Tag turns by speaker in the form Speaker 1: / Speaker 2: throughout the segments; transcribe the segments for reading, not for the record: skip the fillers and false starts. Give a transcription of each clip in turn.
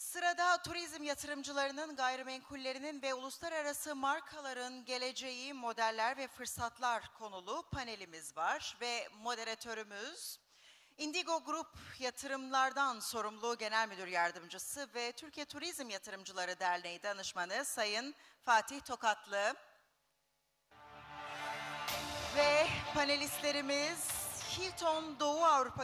Speaker 1: Sırada turizm yatırımcılarının, gayrimenkullerinin ve uluslararası markaların geleceği, modeller ve fırsatlar konulu panelimiz var ve moderatörümüz Indigo Grup Yatırımlardan sorumlu Genel Müdür Yardımcısı ve Türkiye Turizm Yatırımcıları Derneği Danışmanı Sayın Fatih Tokatlı ve panelistlerimiz Hilton Doğu Avrupa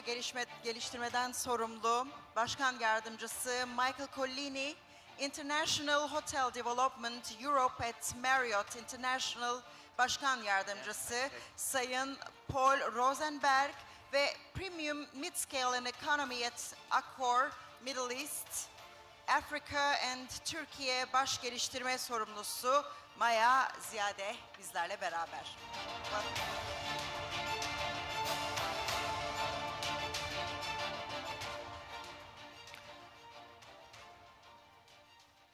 Speaker 1: Geliştirmeden sorumlu Başkan Yardımcısı Michael Collini, International Hotel Development Europe at Marriott International Başkan Yardımcısı Sayın Paul Rosenberg ve Premium Mid-Scale and Economy at Accor Middle East, Africa and Türkiye Baş Geliştirme Sorumlusu Maya Ziyade bizlerle beraber.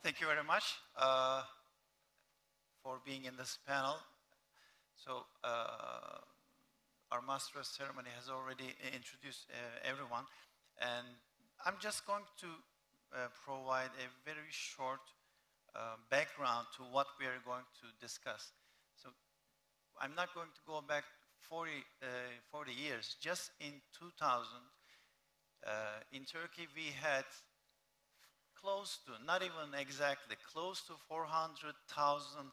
Speaker 2: Thank you very much for being in this panel. So our Master of Ceremony has already introduced everyone, and I'm just going to provide a very short background to what we are going to discuss. So I'm not going to go back 40 years. Just in 2000, in Turkey we had close to, not even exactly, close to 400,000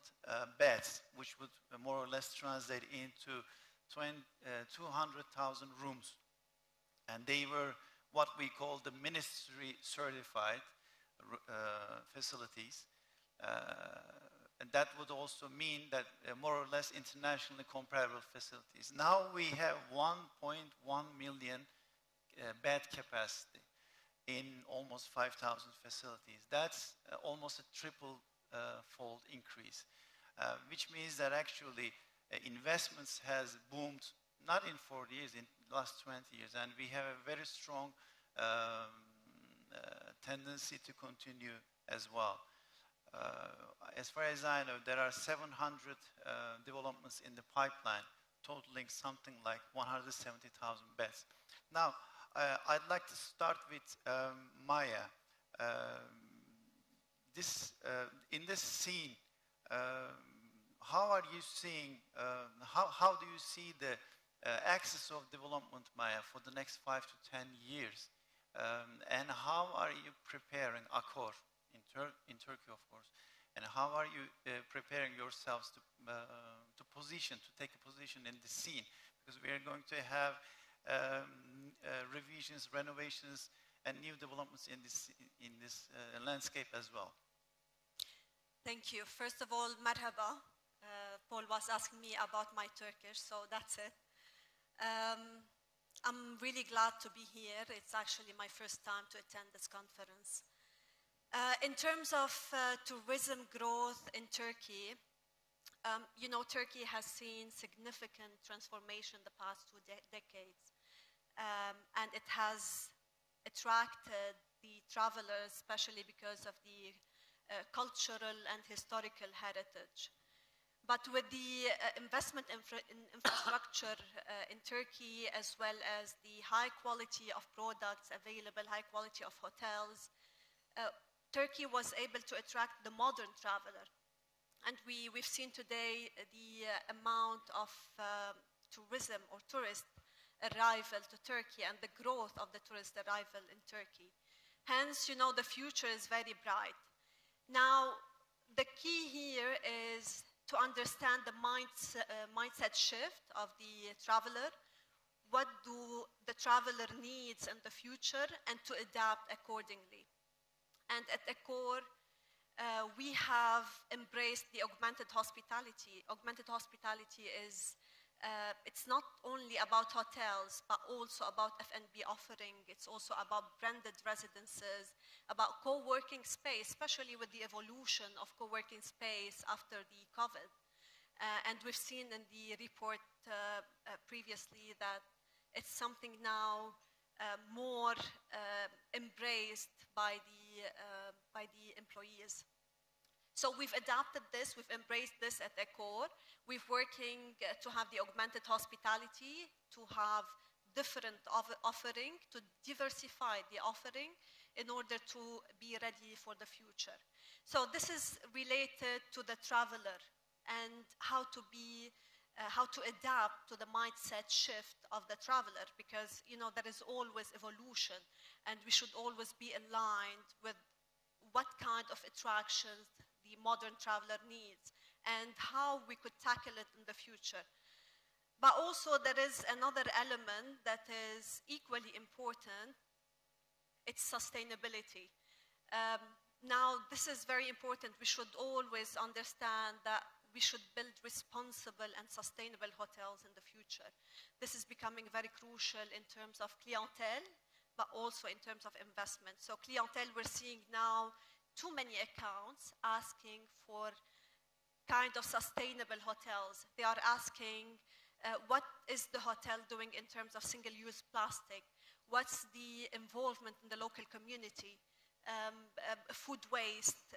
Speaker 2: beds, which would more or less translate into 200,000 rooms. And they were what we call the ministry certified facilities. And that would also mean that more or less internationally comparable facilities. Now we have 1.1 million bed capacity in almost 5,000 facilities. That's almost a triple-fold increase, which means that actually investments has boomed, not in 40 years, in the last 20 years, and we have a very strong tendency to continue as well. As far as I know, there are 700 developments in the pipeline, totaling something like 170,000 beds. Now, I'd like to start with Maya. In this scene, how are you seeing, how do you see the axis of development, Maya, for the next 5 to 10 years? And how are you preparing Accor in Turkey, of course? And how are you preparing yourselves to take a position in the scene? Because we are going to have revisions, renovations, and new developments in this landscape as well.
Speaker 3: Thank you. First of all, marhaba. Paul was asking me about my Turkish, so that's it. I'm really glad to be here. It's actually my first time to attend this conference. In terms of tourism growth in Turkey, you know, Turkey has seen significant transformation the past 2 decades. And it has attracted the travelers, especially because of the cultural and historical heritage. But with the investment in infrastructure in Turkey, as well as the high quality of products available, high quality of hotels, Turkey was able to attract the modern traveler. And we've seen today the amount of tourism or tourist arrival to Turkey and the growth of the tourist arrival in Turkey. Hence, you know, the future is very bright. Now, the key here is to understand the mindset shift of the traveler. What do the traveler needs in the future, and to adapt accordingly. And at Accor, we have embraced the augmented hospitality. Augmented hospitality is it's not only about hotels, but also about F&B offering. It's also about branded residences, about co-working space, especially with the evolution of co-working space after the COVID. And we've seen in the report previously that it's something now more embraced by the employees. So we've adapted this, we've embraced this at Accor. We're working to have the augmented hospitality, to have different offering, to diversify the offering, in order to be ready for the future. So this is related to the traveler and how to adapt to the mindset shift of the traveler, because there is always evolution, and we should always be aligned with what kind of attractions the modern traveler needs and how we could tackle it in the future. But also there is another element that is equally important. It's sustainability. Now, this is very important. We should always understand that we should build responsible and sustainable hotels in the future. This is becoming very crucial in terms of clientele, but also in terms of investment. So clientele, we're seeing now too many accounts asking for kind of sustainable hotels. They are asking, what is the hotel doing in terms of single-use plastic? What's the involvement in the local community? Food waste.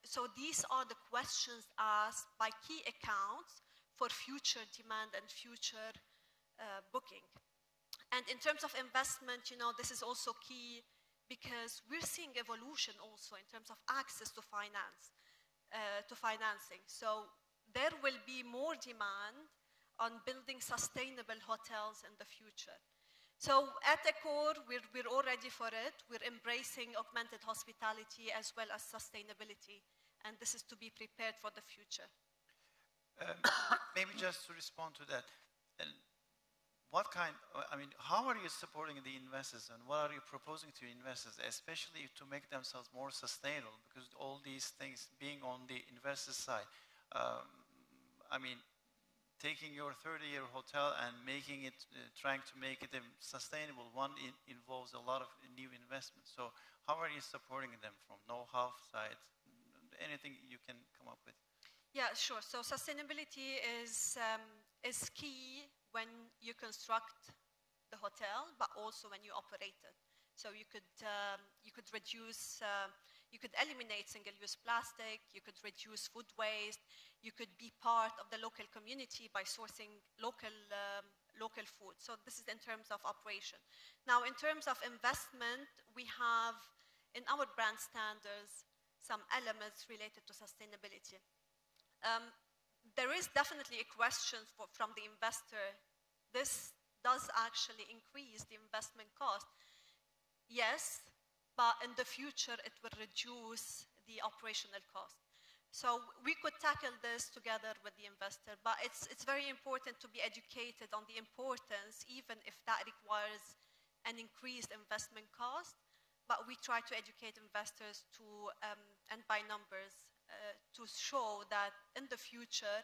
Speaker 3: So these are the questions asked by key accounts for future demand and future booking. And in terms of investment, this is also key because we're seeing evolution also in terms of access to finance, to financing. So there will be more demand on building sustainable hotels in the future. So at Accor, we're all ready for it. We're embracing augmented hospitality as well as sustainability. And this is to be prepared for the future.
Speaker 2: Maybe just to respond to that, how are you supporting the investors and what are you proposing to investors, especially to make themselves more sustainable? Because all these things being on the investor side, taking your 30-year hotel and making it, trying to make it a sustainable one, involves a lot of new investments. So how are you supporting them from know-how side? Anything you can come up with?
Speaker 3: Yeah, sure. So sustainability is key when you construct the hotel, but also when you operate it. So you could reduce, you could eliminate single-use plastic, you could reduce food waste, you could be part of the local community by sourcing local food. So this is in terms of operation. Now, in terms of investment, we have in our brand standards some elements related to sustainability. There is definitely a question from the investor. This does actually increase the investment cost. Yes, but in the future, it will reduce the operational cost. So we could tackle this together with the investor, but it's very important to be educated on the importance, even if that requires an increased investment cost. But we try to educate investors and by numbers, to show that in the future,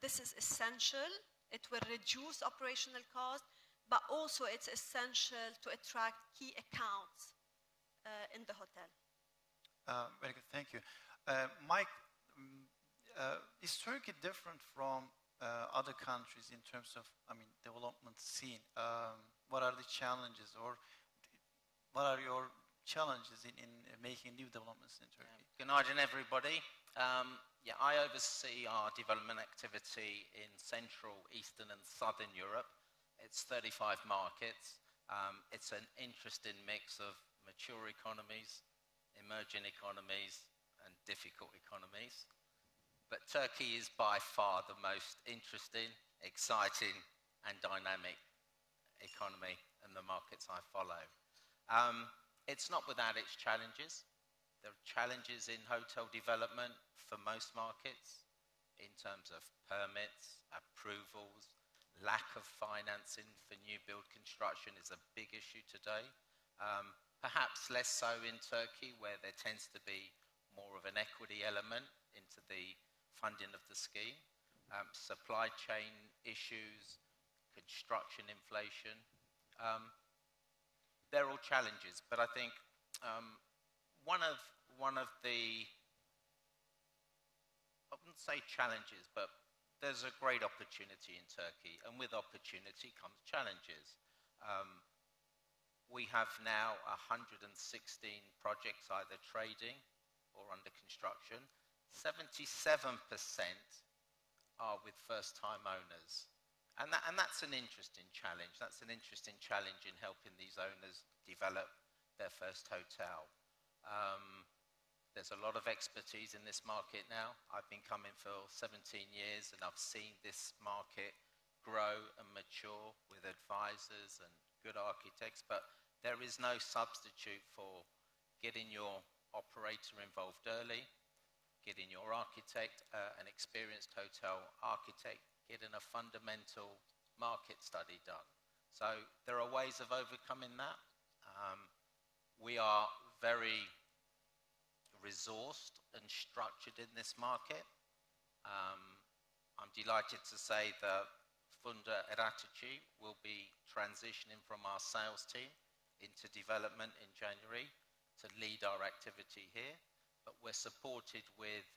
Speaker 3: this is essential. It will reduce operational costs, but also it's essential to attract key accounts in the hotel.
Speaker 2: Very good, thank you. Mike, is Turkey different from other countries in terms of, development scene? What are the challenges, or what are your challenges in making new developments in Turkey?
Speaker 4: Good night, everybody. I oversee our development activity in Central, Eastern and Southern Europe. It's 35 markets. It's an interesting mix of mature economies, emerging economies and difficult economies. But Turkey is by far the most interesting, exciting and dynamic economy in the markets I follow. It's not without its challenges. There are challenges in hotel development for most markets in terms of permits, approvals, lack of financing for new build construction is a big issue today. Perhaps less so in Turkey, where there tends to be more of an equity element into the funding of the scheme. Supply chain issues, construction inflation. They're all challenges, but I think one of the, I wouldn't say challenges, but there's a great opportunity in Turkey, and with opportunity comes challenges. We have now 116 projects either trading or under construction. 77% are with first-time owners. And that's an interesting challenge. That's an interesting challenge in helping these owners develop their first hotel. There's a lot of expertise in this market now. I've been coming for 17 years and I've seen this market grow and mature with advisors and good architects, but there is no substitute for getting your operator involved early, getting your architect, an experienced hotel architect, getting a fundamental market study done. So there are ways of overcoming that. We are very resourced and structured in this market. I'm delighted to say that Funda Eratici will be transitioning from our sales team into development in January to lead our activity here. But we're supported with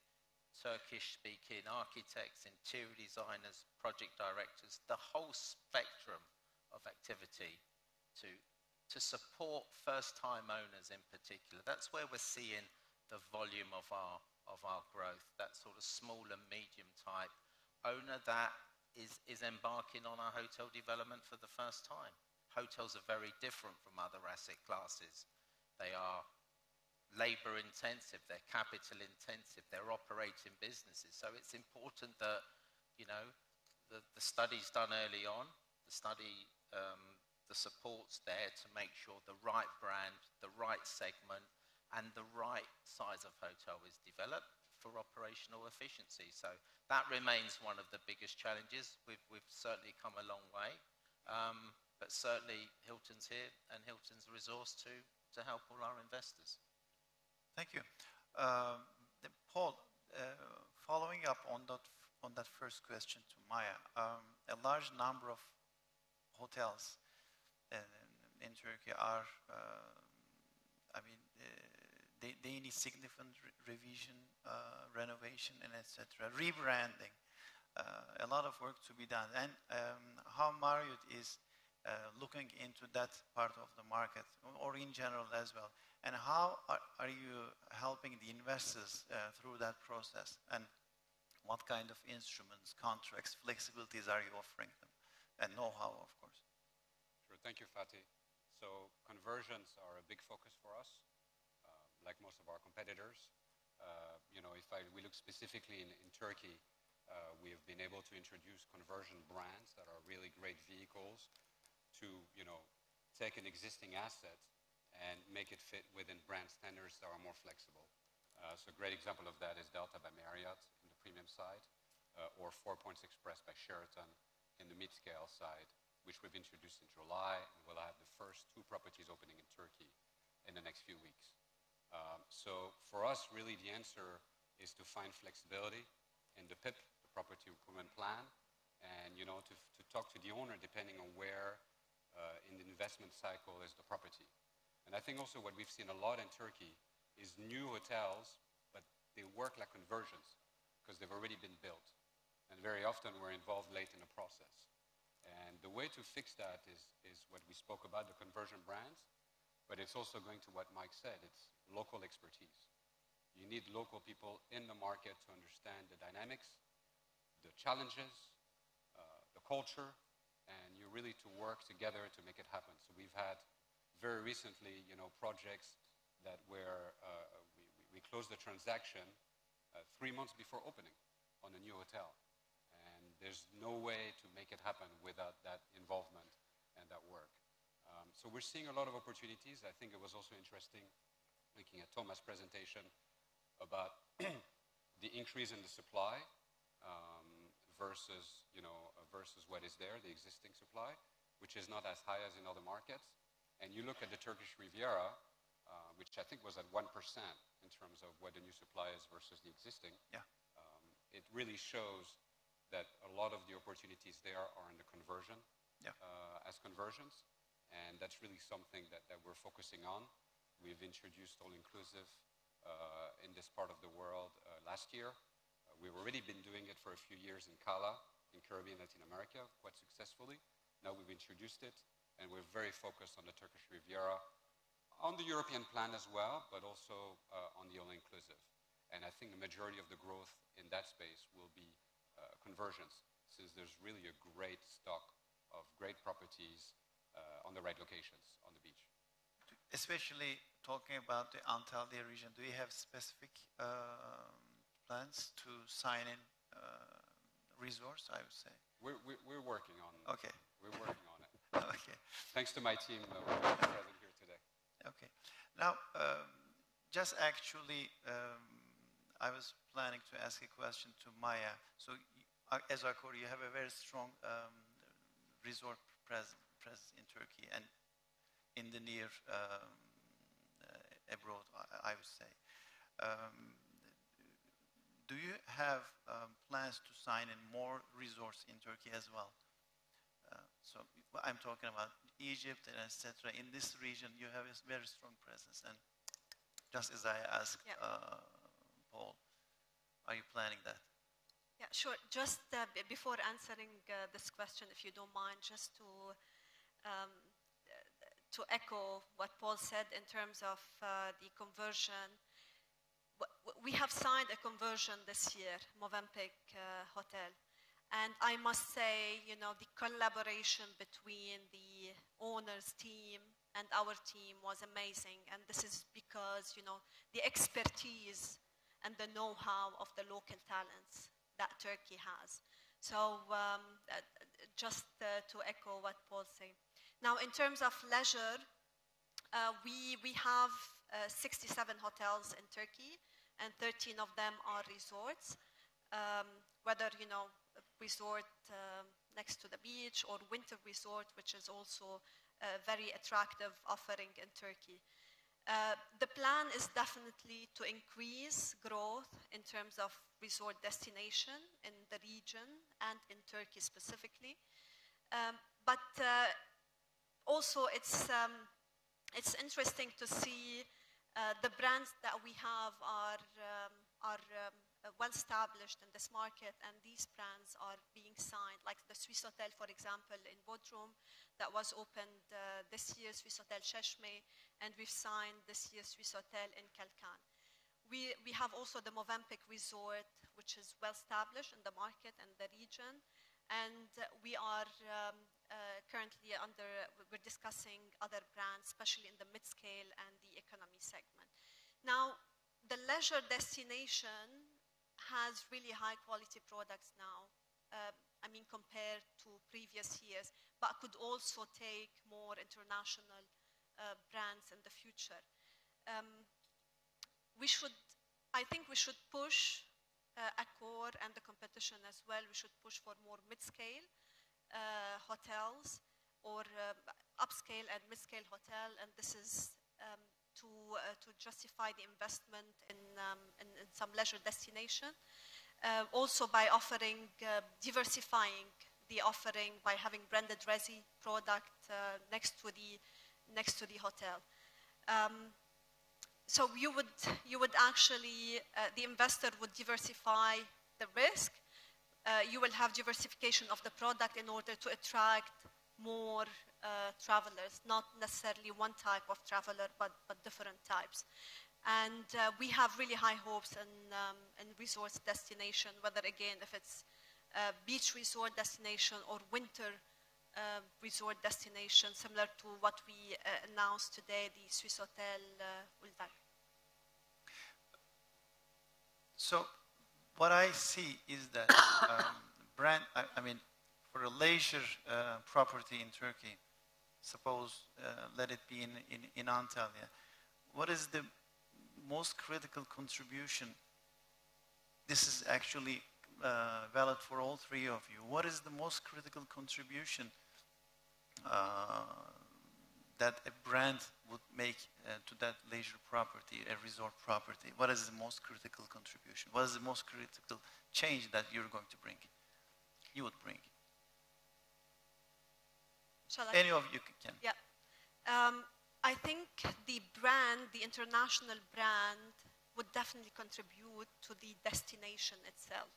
Speaker 4: Turkish-speaking architects, interior designers, project directors, the whole spectrum of activity to support first-time owners in particular. That's where we're seeing the volume of our growth, that sort of small and medium type owner that is embarking on our hotel development for the first time. Hotels are very different from other asset classes. They are labor intensive, they're capital intensive, they're operating businesses. So it's important that, you know, the study's done early on, the support's there to make sure the right brand, the right segment, and the right size of hotel is developed for operational efficiency. So that remains one of the biggest challenges. We've certainly come a long way, but certainly Hilton's here and Hilton's resource to help all our investors.
Speaker 2: Thank you. Paul, following up on that first question to Maya, a large number of hotels in Turkey are, they need significant revision, renovation, and etc. Rebranding, a lot of work to be done. And how Marriott is looking into that part of the market, or in general as well. And how are you helping the investors through that process? And what kind of instruments, contracts, flexibilities are you offering them? And know-how, of course.
Speaker 5: Sure, thank you, Fatih. So conversions are a big focus for us, like most of our competitors. You know, if we look specifically in Turkey, we have been able to introduce conversion brands that are really great vehicles to, you know, take an existing asset and make it fit within brand standards that are more flexible. So a great example of that is Delta by Marriott in the premium side, or 4 Points Express by Sheraton in the mid-scale side, which we've introduced in July, and we'll have the first 2 properties opening in Turkey in the next few weeks. So for us, really the answer is to find flexibility in the PIP, the Property Improvement Plan, and, you know, to talk to the owner depending on where in the investment cycle is the property. And I think also what we've seen a lot in Turkey is new hotels, but they work like conversions because they've already been built. And very often we're involved late in the process. And the way to fix that is what we spoke about, the conversion brands, but it's also going to what Mike said, it's local expertise. You need local people in the market to understand the dynamics, the challenges, the culture, and you really to work together to make it happen. So we've had very recently, you know, projects that where we closed the transaction 3 months before opening on a new hotel. And there's no way to make it happen without that involvement and that work. So we're seeing a lot of opportunities. I think it was also interesting looking at Thomas' presentation about the increase in the supply versus, you know, versus what is there, the existing supply, which is not as high as in other markets. And you look at the Turkish Riviera, which I think was at 1% in terms of what the new supply is versus the existing.
Speaker 2: Yeah.
Speaker 5: It really shows that a lot of the opportunities there are in the conversion, as conversions. And that's really something that we're focusing on. We've introduced all-inclusive in this part of the world last year. We've already been doing it for a few years in Cala, in Caribbean, Latin America, quite successfully. Now we've introduced it, and we're very focused on the Turkish Riviera, on the European plan as well, but also on the all-inclusive. And I think the majority of the growth in that space will be conversions, since there's really a great stock of great properties on the right locations on the beach.
Speaker 2: especially talking about the Antalya region, do you have specific plans to sign in resorts, I would say?
Speaker 5: We're working on it.
Speaker 2: Okay.
Speaker 5: We're working on it.
Speaker 2: Okay.
Speaker 5: Thanks to my team, we're present here today.
Speaker 2: Okay. Now, just actually, I was planning to ask a question to Maya. So, as Accor, you have a very strong resort presence in Turkey and in the near abroad, I would say. Do you have plans to sign in more resorts in Turkey as well? So I'm talking about Egypt and etc. In this region, you have a very strong presence. And just as I asked Paul, are you planning that?
Speaker 3: Yeah, sure. Just before answering this question, if you don't mind, just to echo what Paul said in terms of the conversion. We have signed a conversion this year, Movenpick Hotel. And I must say, you know, the collaboration between the owner's team and our team was amazing. And this is because, you know, the expertise and the know-how of the local talents that Turkey has. So just to echo what Paul said. Now, in terms of leisure, we have 67 hotels in Turkey, and 13 of them are resorts. Whether, you know, resort next to the beach or winter resort, which is also a very attractive offering in Turkey. The plan is definitely to increase growth in terms of resort destination in the region and in Turkey specifically. But also it's interesting to see the brands that we have are well established in this market, and these brands are being signed, like the Swissôtel, for example, in Bodrum, that was opened this year, Swissôtel Cheshme, and we've signed this year Swissôtel in Kalkan. We have also the Movenpick Resort, which is well established in the market and the region, and we are currently we're discussing other brands, especially in the mid-scale and the economy segment. Now, the leisure destination has really high quality products now, I mean, compared to previous years, but could also take more international brands in the future. I think we should push Accor and the competition as well. We should push for more mid-scale hotels or upscale and mid-scale hotel, and this is to justify the investment in some leisure destination. Also by offering, diversifying the offering by having branded resi product next to the hotel. So you would actually, the investor would diversify the risk. You will have diversification of the product in order to attract more travelers, not necessarily one type of traveler, but different types. And we have really high hopes in resource destination, whether again, if it's a beach resort destination or winter resort destination, similar to what we announced today, the Swissôtel Uludağ.
Speaker 2: So what I see is that I mean, for a leisure property in Turkey, suppose let it be in Antalya, what is the most critical contribution? This is actually valid for all three of you. What is the most critical contribution that a brand would make to that leisure property, a resort property? What is the most critical contribution? What is the most critical change that you're going to bring? You would bring. Any of you can.
Speaker 3: Yeah. I think the brand, the international brand, would definitely contribute to the destination itself.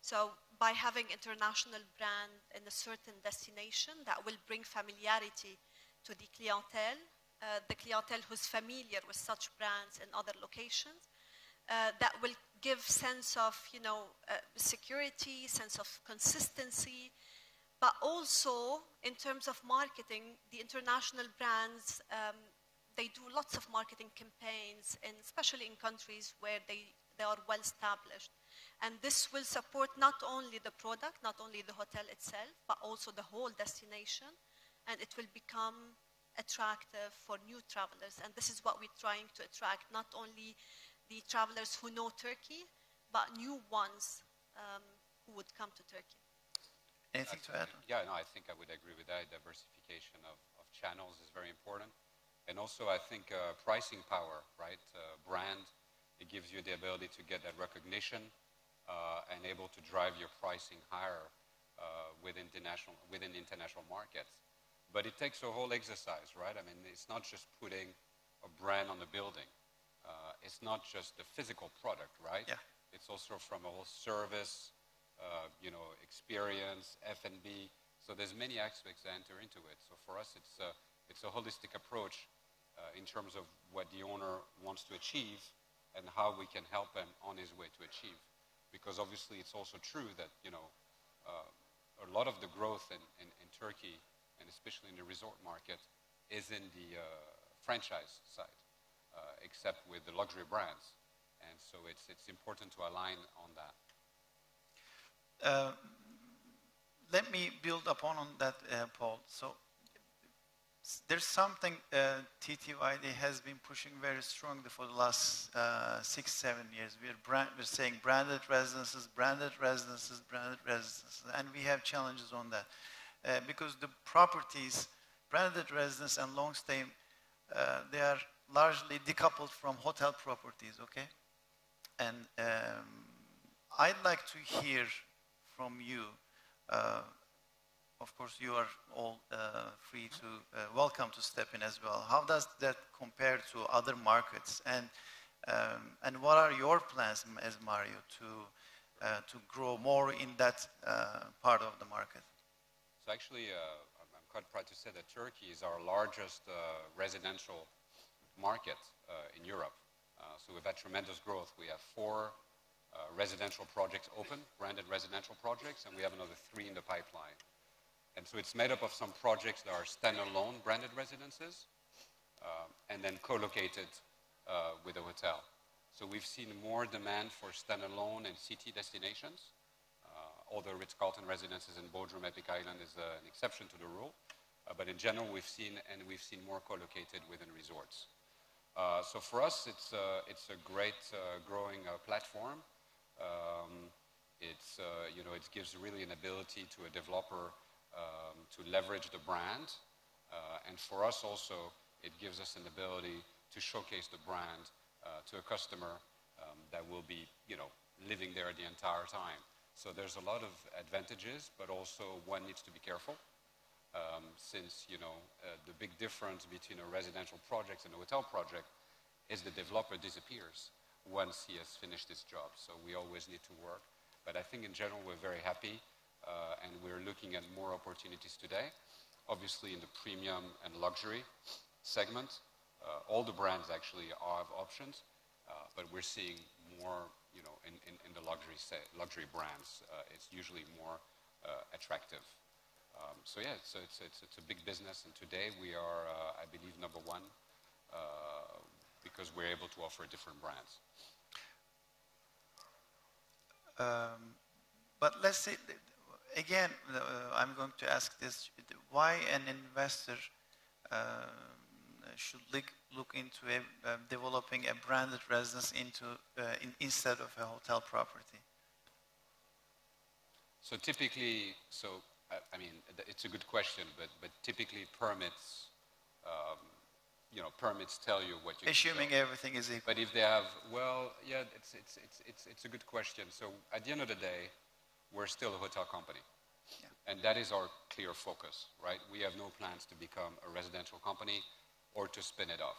Speaker 3: So by having international brand in a certain destination, that will bring familiarity to the clientele who's familiar with such brands in other locations. That will give sense of, you know, security, sense of consistency, but also in terms of marketing, the international brands, they do lots of marketing campaigns, and especially in countries where they are well established. And this will support not only the product, not only the hotel itself, but also the whole destination. And it will become attractive for new travelers. And this is what we're trying to attract, not only the travelers who know Turkey, but new ones who would come to Turkey.
Speaker 2: Anything to add?
Speaker 5: Yeah, no, I think I would agree with that. Diversification of channels is very important. And also, I think pricing power, right? Brand, it gives you the ability to get that recognition and able to drive your pricing higher within international markets. But it takes a whole exercise, right? I mean, it's not just putting a brand on the building. It's not just the physical product, right?
Speaker 2: Yeah.
Speaker 5: It's also from a whole service, experience, F&B. So there's many aspects that enter into it. So for us, it's a holistic approach in terms of what the owner wants to achieve and how we can help him on his way to achieve. Because obviously, it's also true that a lot of the growth in Turkey, and especially in the resort market, is in the franchise side, except with the luxury brands. And so it's important to align on that.
Speaker 2: Let me build upon that, Paul. So there's something TTYD has been pushing very strongly for the last 6-7 years. We're saying branded residences, and we have challenges on that. Because the properties, branded residence and long stay, they are largely decoupled from hotel properties, okay? And I'd like to hear from you. Of course, you are all free to welcome to step in as well. How does that compare to other markets? And what are your plans as Mario to grow more in that part of the market?
Speaker 5: So actually, I'm quite proud to say that Turkey is our largest residential market in Europe. So we've had tremendous growth. We have 4 residential projects open, branded residential projects, and we have another 3 in the pipeline. And so it's made up of some projects that are standalone branded residences and then co-located with a hotel. So we've seen more demand for standalone and city destinations, although Ritz-Carlton Residences in Bodrum, Epic Island is an exception to the rule. But in general, we've seen more co-located within resorts. So for us, it's a great growing platform. It gives really an ability to a developer to leverage the brand. And for us also, it gives us an ability to showcase the brand to a customer that will be, living there the entire time. So there's a lot of advantages, but also one needs to be careful. Since, the big difference between a residential project and a hotel project is the developer disappears once he has finished his job. So we always need to work. But I think in general, we're very happy, and we're looking at more opportunities today. Obviously, in the premium and luxury segment, all the brands actually have options, but we're seeing more, in the luxury brands. It's usually more attractive. So yeah, it's a big business, and today we are, I believe, number 1 because we're able to offer different brands. But
Speaker 2: let's say, again, I'm going to ask this: why an investor should look into developing a branded residence instead of a hotel property?
Speaker 5: So typically, I mean, it's a good question, but typically permits, permits tell you what you
Speaker 2: assuming everything is equal.
Speaker 5: But if they have, well, yeah, it's a good question. So at the end of the day, we're still a hotel company. Yeah. And that is our clear focus, right? We have no plans to become a residential company or to spin it off.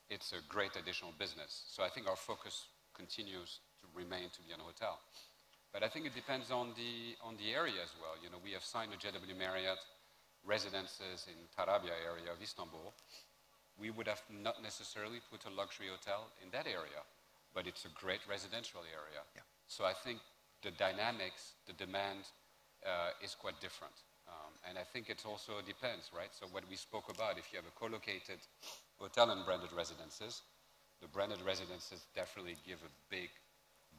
Speaker 5: It's a great additional business. So I think our focus continues to remain to be on a hotel. But I think it depends on the area as well. We have signed a JW Marriott residences in Tarabya area of Istanbul. We would have not necessarily put a luxury hotel in that area, but it's a great residential area. Yeah. So I think the dynamics, the demand is quite different. And I think it also depends, right? So what we spoke about, if you have a co-located hotel and branded residences. The branded residences definitely give a big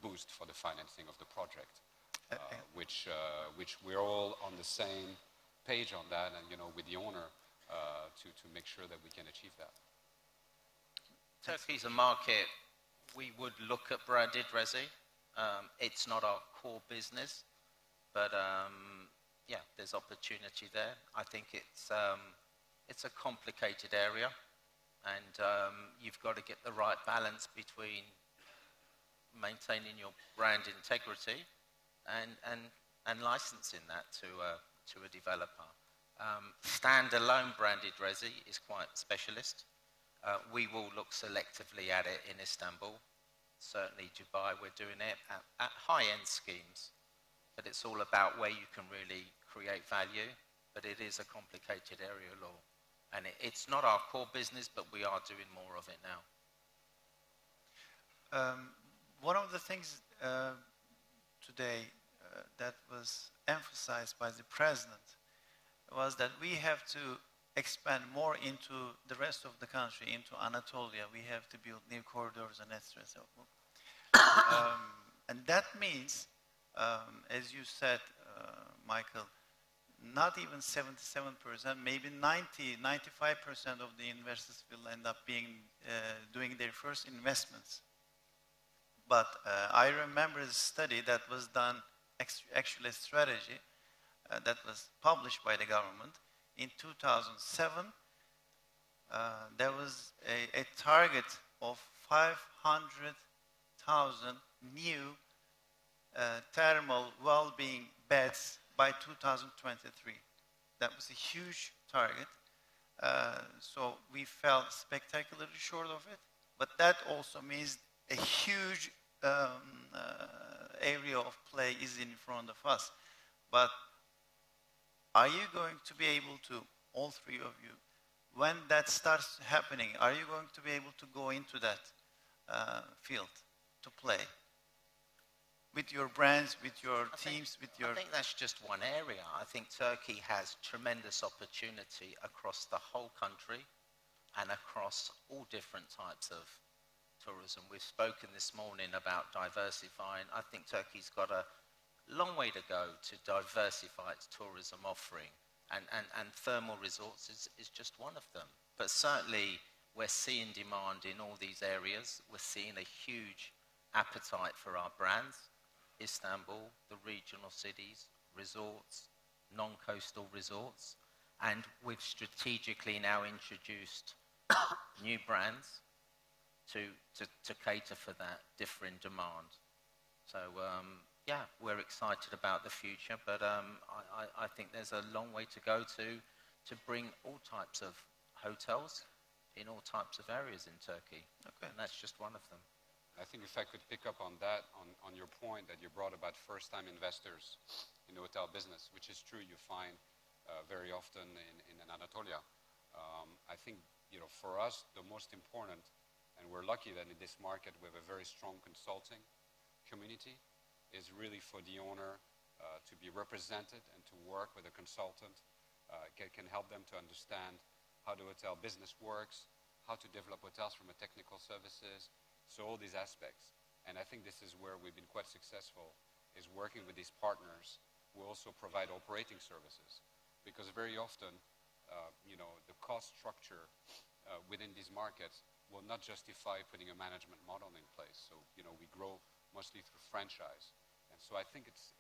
Speaker 5: boost for the financing of the project, which we're all on the same page on that, and with the owner to make sure that we can achieve that.
Speaker 4: Turkey's a market we would look at branded resi. It's not our core business, but yeah, there's opportunity there. I think it's a complicated area, and you've got to get the right balance between maintaining your brand integrity and licensing that to a developer. Standalone branded resi is quite specialist. We will look selectively at it in Istanbul. Certainly Dubai, we're doing it at high-end schemes. But it's all about where you can really create value. But it is a complicated area of law. And it's not our core business, but we are doing more of it now.
Speaker 2: One of the things today that was emphasized by the president was that we have to expand more into the rest of the country, into Anatolia. We have to build new corridors and etc. And that means, as you said, Michael, not even 77%, maybe 95% of the investors will end up doing their first investments. But I remember a study that was done, actually a strategy that was published by the government in 2007. There was a target of 500,000 new thermal well-being beds by 2023. That was a huge target. So we fell spectacularly short of it. But that also means a huge area of play is in front of us. But are you going to be able to, all three of you, when that starts happening, are you going to be able to go into that field to play? With your brands, with your teams, with your...
Speaker 4: I think that's just one area. I think Turkey has tremendous opportunity across the whole country and across all different types of tourism. We've spoken this morning about diversifying. I think Turkey's got a long way to go to diversify its tourism offering, and thermal resorts is just one of them. But certainly we're seeing demand in all these areas. We're seeing a huge appetite for our brands. Istanbul, the regional cities, resorts, non-coastal resorts, and we've strategically now introduced new brands to cater for that different demand. So yeah, we're excited about the future, but I think there's a long way to go to bring all types of hotels in all types of areas in Turkey. Okay. And that's just one of them.
Speaker 5: I think if I could pick up on that, on your point that you brought about first-time investors in the hotel business, which is true, you find very often in Anatolia. I think, for us, the most important, and we're lucky that in this market we have a very strong consulting community, is really for the owner to be represented and to work with a consultant, can help them to understand how the hotel business works, how to develop hotels from a technical services, so all these aspects. And I think this is where we've been quite successful, is working with these partners who also provide operating services. Because very often, the cost structure within these markets will not justify putting a management model in place. So, we grow mostly through franchise. And so I think it's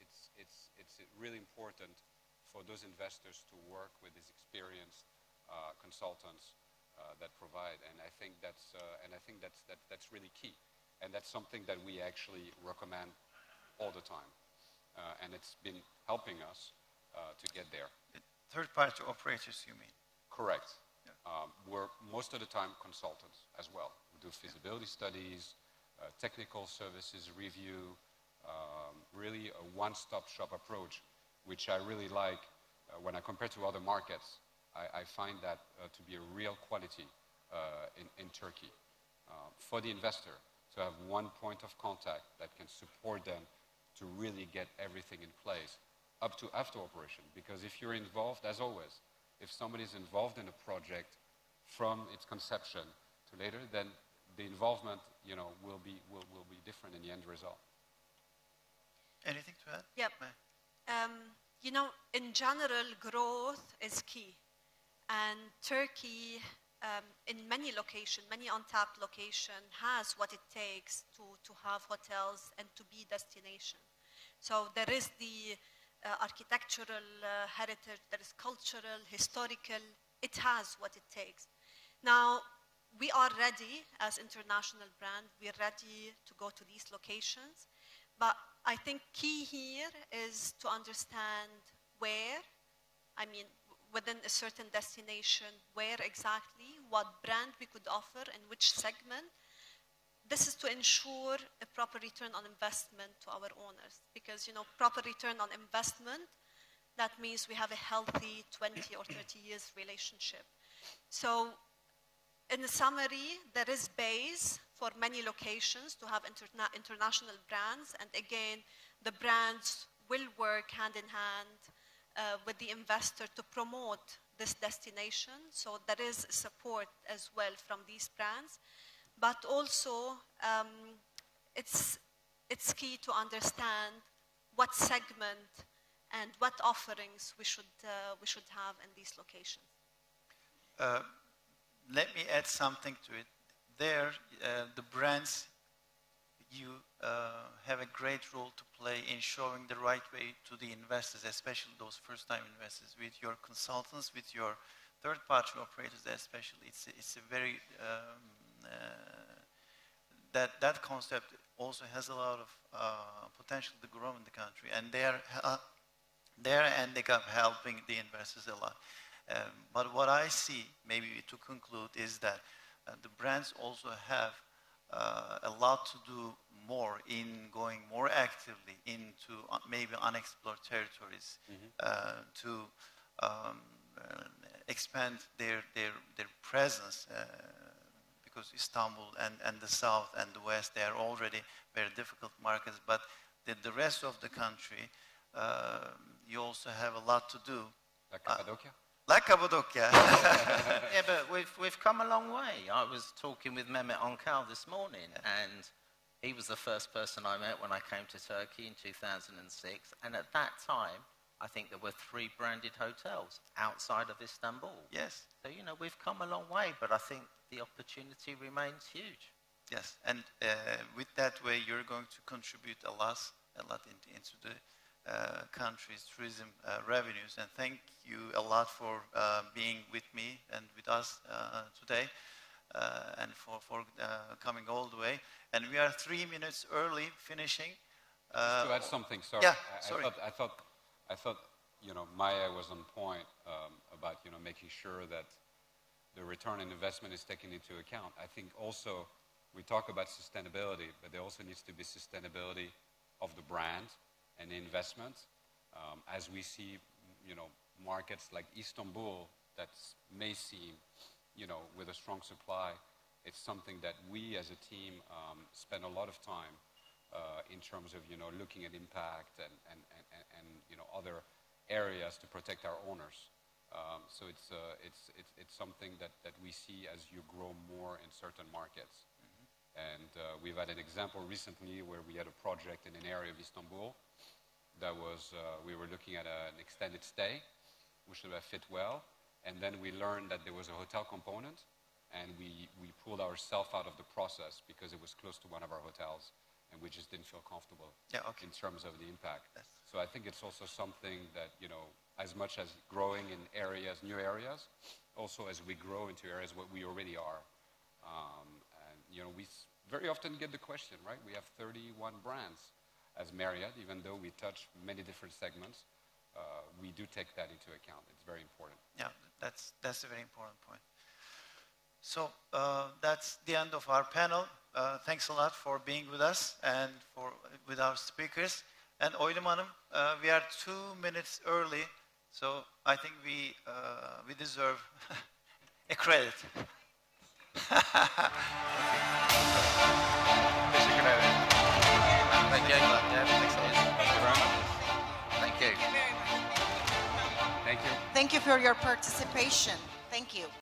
Speaker 5: really important for those investors to work with these experienced consultants that provide, and I think that's really key, and that's something that we actually recommend all the time, and it's been helping us to get there.
Speaker 2: Third-party operators, you mean?
Speaker 5: Correct. Yeah. We're most of the time consultants as well. We do feasibility studies, technical services review, really a one-stop shop approach, which I really like. When I compare to other markets, I find that to be a real quality in Turkey. For the investor, to have one point of contact that can support them to really get everything in place, up to after operation. Because if you're involved, as always, if somebody's involved in a project from its conception to later, then the involvement, will be different in the end result.
Speaker 2: Anything to add?
Speaker 3: Yep. In general, growth is key. And Turkey, in many locations, many untapped locations, has what it takes to have hotels and to be destination. So there is the architectural heritage, there is cultural, historical. It has what it takes. Now, we are ready as international brand. We're ready to go to these locations. But I think key here is to understand where, within a certain destination, where exactly, what brand we could offer, and which segment. This is to ensure a proper return on investment to our owners. Because, proper return on investment, that means we have a healthy 20 or 30 years relationship. So, in the summary, there is base for many locations to have international brands. And again, the brands will work hand in hand with the investor to promote this destination. So there is support as well from these brands. But also, it's key to understand what segment and what offerings we should have in these locations.
Speaker 2: Let me add something to it. There, the brands, you have a great role to play in showing the right way to the investors, especially those first-time investors, with your consultants, with your third-party operators especially. It's a very, that concept also has a lot of potential to grow in the country, and they're helping the investors a lot. But what I see, maybe to conclude, is that the brands also have a lot to do more in going more actively into maybe unexplored territories, to expand their presence, because Istanbul and the south and the west, they are already very difficult markets, but the rest of the country, you also have a lot to do.
Speaker 5: Like Cappadocia?
Speaker 2: Like Cappadocia.
Speaker 4: Yeah, but we've come a long way. I was talking with Mehmet Onkal this morning, and he was the first person I met when I came to Turkey in 2006. And at that time, I think there were 3 branded hotels outside of Istanbul.
Speaker 2: Yes.
Speaker 4: So, we've come a long way, but I think the opportunity remains huge.
Speaker 2: Yes, and with that way, you're going to contribute a lot into the country's tourism revenues. And thank you a lot for being with me and with us today, and for coming all the way. And we are 3 minutes early finishing.
Speaker 5: Just to add something, sorry.
Speaker 2: Yeah, sorry.
Speaker 5: I thought Maya was on point about making sure that the return on investment is taken into account. I think also we talk about sustainability, but there also needs to be sustainability of the brand and the investment. As we see, markets like Istanbul that may seem, with a strong supply, it's something that we as a team spend a lot of time in terms of, looking at impact and other areas to protect our owners. So it's something that we see as you grow more in certain markets. And we've had an example recently where we had a project in an area of Istanbul that was, we were looking at an extended stay, which would have fit well. And then we learned that there was a hotel component, and we pulled ourselves out of the process because it was close to one of our hotels, and we just didn't feel comfortable in terms of the impact. Yes. So I think it's also something that, as much as growing in areas, new areas, also as we grow into areas where we already are. And, we very often get the question, right? We have 31 brands as Marriott, even though we touch many different segments. We do take that into account. It's very important.
Speaker 2: Yeah, that's a very important point. So that's the end of our panel. Thanks a lot for being with us and with our speakers. And Oylum Hanım, we are 2 minutes early, so I think we deserve a credit.
Speaker 4: Teşekkür ederim. Thank you.
Speaker 1: Thank you very much.
Speaker 5: Thank you.
Speaker 1: Thank you for your participation. Thank you.